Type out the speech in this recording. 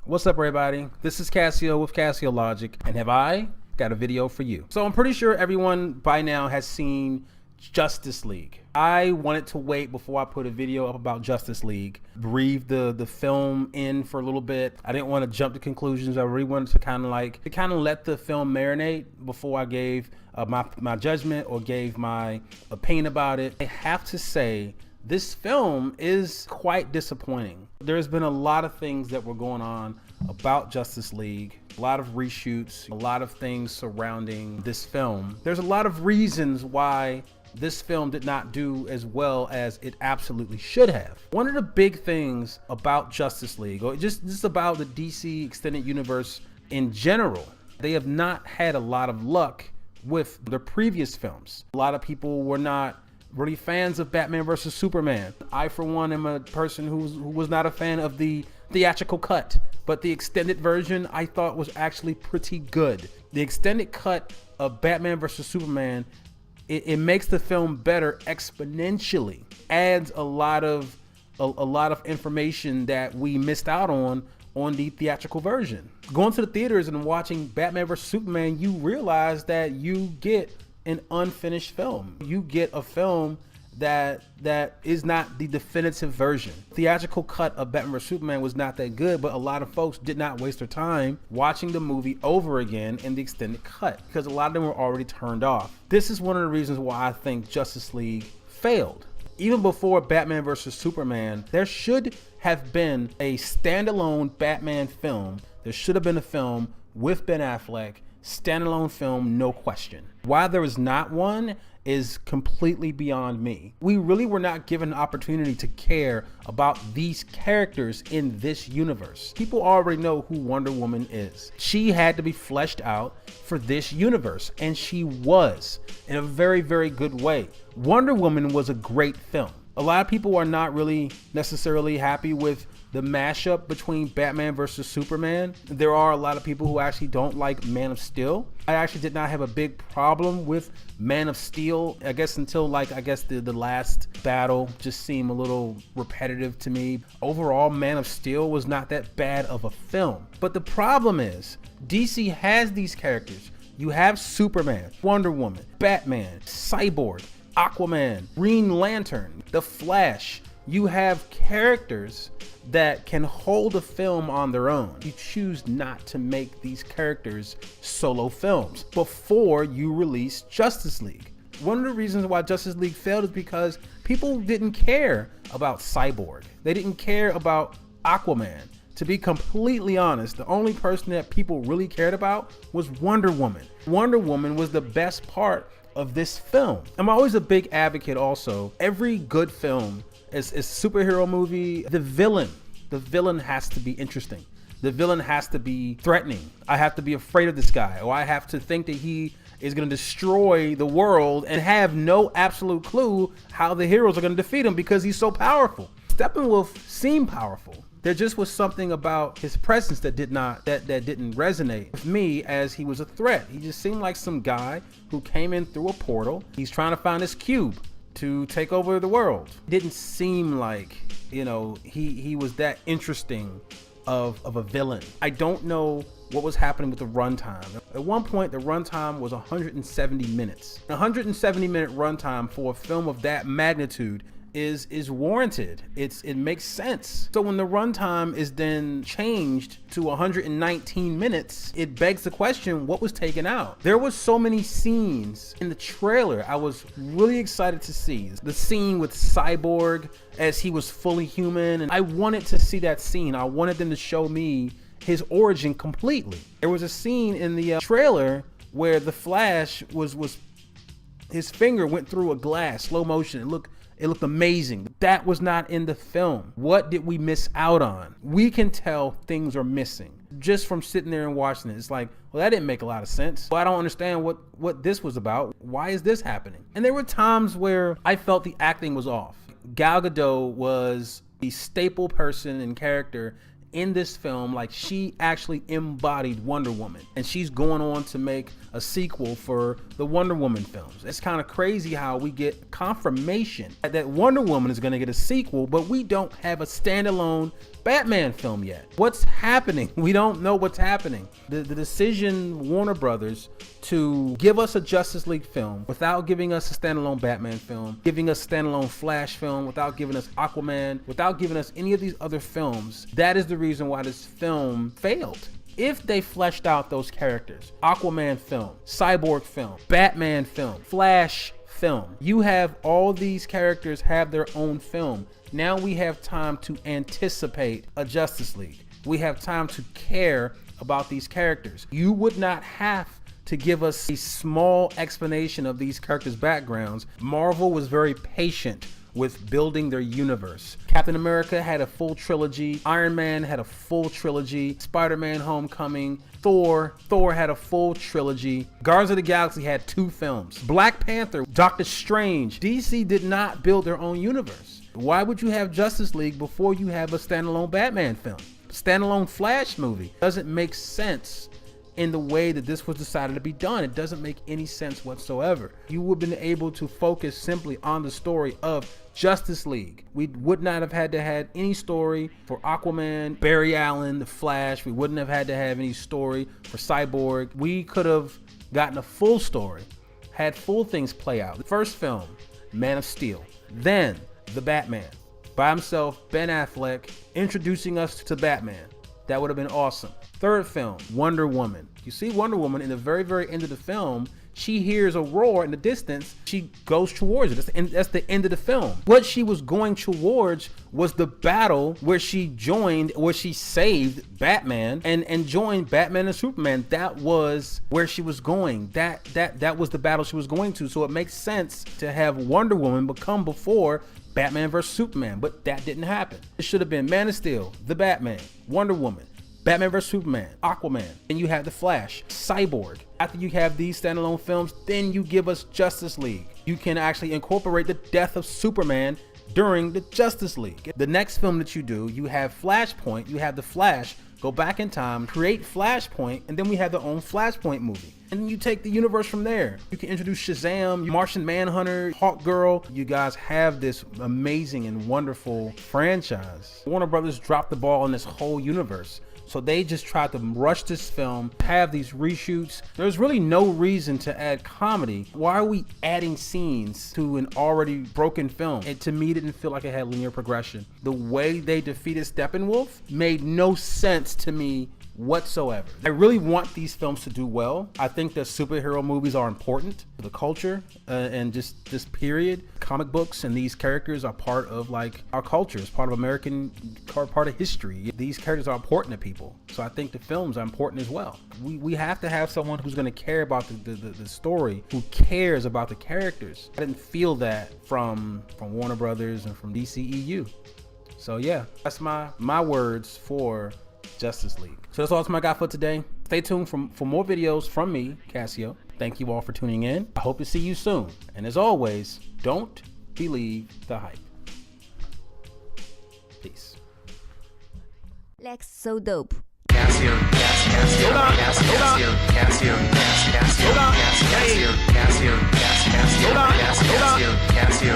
What's up, everybody? This is Cassio with Cassio Logic, and have I got a video for you. So I'm pretty sure everyone by now has seen Justice League. I wanted to wait before I put a video up about Justice League, breathe the film in for a little bit. I didn't want to jump to conclusions. I really wanted to kind of let the film marinate before I gave my judgment or gave my opinion about it. I have to say, this film is quite disappointing. There's been a lot of things that were going on about Justice League, a lot of reshoots, a lot of things surrounding this film. There's a lot of reasons why this film did not do as well as it absolutely should have. One of the big things about Justice League, or just about the DC Extended Universe in general, they have not had a lot of luck with their previous films. A lot of people were not really fans of Batman vs. Superman. I, for one, am a person who was not a fan of the theatrical cut, but the extended version I thought was actually pretty good. The extended cut of Batman vs. Superman, it makes the film better exponentially, adds a lot of information that we missed out on the theatrical version. Going to the theaters and watching Batman vs. Superman, you realize that you get an unfinished film. You get a film that is not the definitive version. Theatrical cut of Batman vs. Superman was not that good, but a lot of folks did not waste their time watching the movie over again in the extended cut because a lot of them were already turned off. This is one of the reasons why I think Justice League failed. Even before Batman vs. Superman, there should have been a standalone Batman film. There should have been a film with Ben Affleck, standalone film, no question. Why there is not one is completely beyond me. We really were not given an opportunity to care about these characters in this universe. People already know who Wonder Woman is. She had to be fleshed out for this universe, and she was, in a very, very good way. Wonder Woman was a great film. A lot of people are not really necessarily happy with the mashup between Batman versus Superman. There are a lot of people who actually don't like Man of Steel. I actually did not have a big problem with Man of Steel, I guess until the last battle just seemed a little repetitive to me. Overall, Man of Steel was not that bad of a film. But the problem is, DC has these characters. You have Superman, Wonder Woman, Batman, Cyborg, Aquaman, Green Lantern, The Flash. You have characters that can hold a film on their own. You choose not to make these characters solo films before you release Justice League. One of the reasons why Justice League failed is because people didn't care about Cyborg. They didn't care about Aquaman. To be completely honest, the only person that people really cared about was Wonder Woman. Wonder Woman was the best part of this film. I'm always a big advocate also. Every good film is a superhero movie. The villain has to be interesting. The villain has to be threatening. I have to be afraid of this guy, or I have to think that he is going to destroy the world and have no absolute clue how the heroes are going to defeat him because he's so powerful. Steppenwolf seemed powerful. There just was something about his presence that didn't resonate with me as he was a threat. He just seemed like some guy who came in through a portal. He's trying to find his cube to take over the world. It didn't seem like, he was that interesting of a villain. I don't know what was happening with the runtime. At one point, the runtime was 170 minutes. 170-minute runtime for a film of that magnitude is warranted. It makes sense. So when the runtime is then changed to 119 minutes, it begs the question, what was taken out? There was so many scenes in the trailer I was really excited to see. The scene with Cyborg as he was fully human, and I wanted to see that scene. I wanted them to show me his origin completely. There was a scene in the trailer where the Flash his finger went through a glass, slow motion. It looked amazing. That was not in the film. What did we miss out on? We can tell things are missing just from sitting there and watching it. It's like, well, that didn't make a lot of sense. Well, I don't understand what this was about. Why is this happening? And there were times where I felt the acting was off. Gal Gadot was the staple person and character in this film like she actually embodied Wonder Woman, and she's going on to make a sequel for the Wonder Woman films. It's kind of crazy how we get confirmation that Wonder Woman is going to get a sequel, but we don't have a standalone Batman film yet. What's happening? We don't know what's happening. The decision, Warner Brothers, to give us a Justice League film without giving us a standalone Batman film, giving us a standalone Flash film, without giving us Aquaman, without giving us any of these other films, that is the reason why this film failed. If they fleshed out those characters, Aquaman film, Cyborg film, Batman film, Flash film, you have all these characters have their own film. Now we have time to anticipate a Justice League. We have time to care about these characters. You would not have to give us a small explanation of these characters' backgrounds. Marvel was very patient with building their universe. Captain America had a full trilogy. Iron Man had a full trilogy. Spider-Man Homecoming. Thor had a full trilogy. Guardians of the Galaxy had 2 films. Black Panther, Doctor Strange. DC did not build their own universe. Why would you have Justice League before you have a standalone Batman film? Standalone Flash movie? Doesn't make sense in the way that this was decided to be done. It doesn't make any sense whatsoever. You would have been able to focus simply on the story of Justice League. We would not have had to have any story for Aquaman, Barry Allen, the Flash. We wouldn't have had to have any story for Cyborg. We could have gotten a full story, had full things play out. The first film, Man of Steel. Then the Batman. By himself, Ben Affleck, introducing us to Batman. That would have been awesome. Third film, Wonder Woman. You see Wonder Woman in the very, very end of the film. She hears a roar in the distance. She goes towards it. That's the end of the film. What she was going towards was the battle where she saved Batman and joined Batman and Superman. That was where she was going. That was the battle she was going to. So it makes sense to have Wonder Woman become before Batman vs. Superman, but that didn't happen. It should have been Man of Steel, the Batman, Wonder Woman, Batman vs. Superman, Aquaman, and you have the Flash, Cyborg. After you have these standalone films, then you give us Justice League. You can actually incorporate the death of Superman during the Justice League. The next film that you do, you have Flashpoint, you have the Flash, go back in time, create Flashpoint, and then we have the own Flashpoint movie. And then you take the universe from there. You can introduce Shazam, Martian Manhunter, Hawkgirl. You guys have this amazing and wonderful franchise. Warner Brothers dropped the ball in this whole universe. So they just tried to rush this film, have these reshoots. There's really no reason to add comedy. Why are we adding scenes to an already broken film? It, to me, didn't feel like it had linear progression. The way they defeated Steppenwolf made no sense to me whatsoever. I really want these films to do well. I think that superhero movies are important to the culture and just this period. Comic books and these characters are part of like our culture. It's part of American, part of history. These characters are important to people. So I think the films are important as well. We have to have someone who's going to care about the story, who cares about the characters. I didn't feel that from Warner Brothers and from DCEU. So yeah, that's my words for Justice League. So that's all I got for today. Stay tuned for more videos from me, Cassio. Thank you all for tuning in. I hope to see you soon. And as always, don't believe the hype. Peace. Lexjustsodope. Cassio, Cassio, Cassio, Cassio, Cassio, Cassio, Cassio, Cassio, Cassio, Cassio, Cassio, Cassio,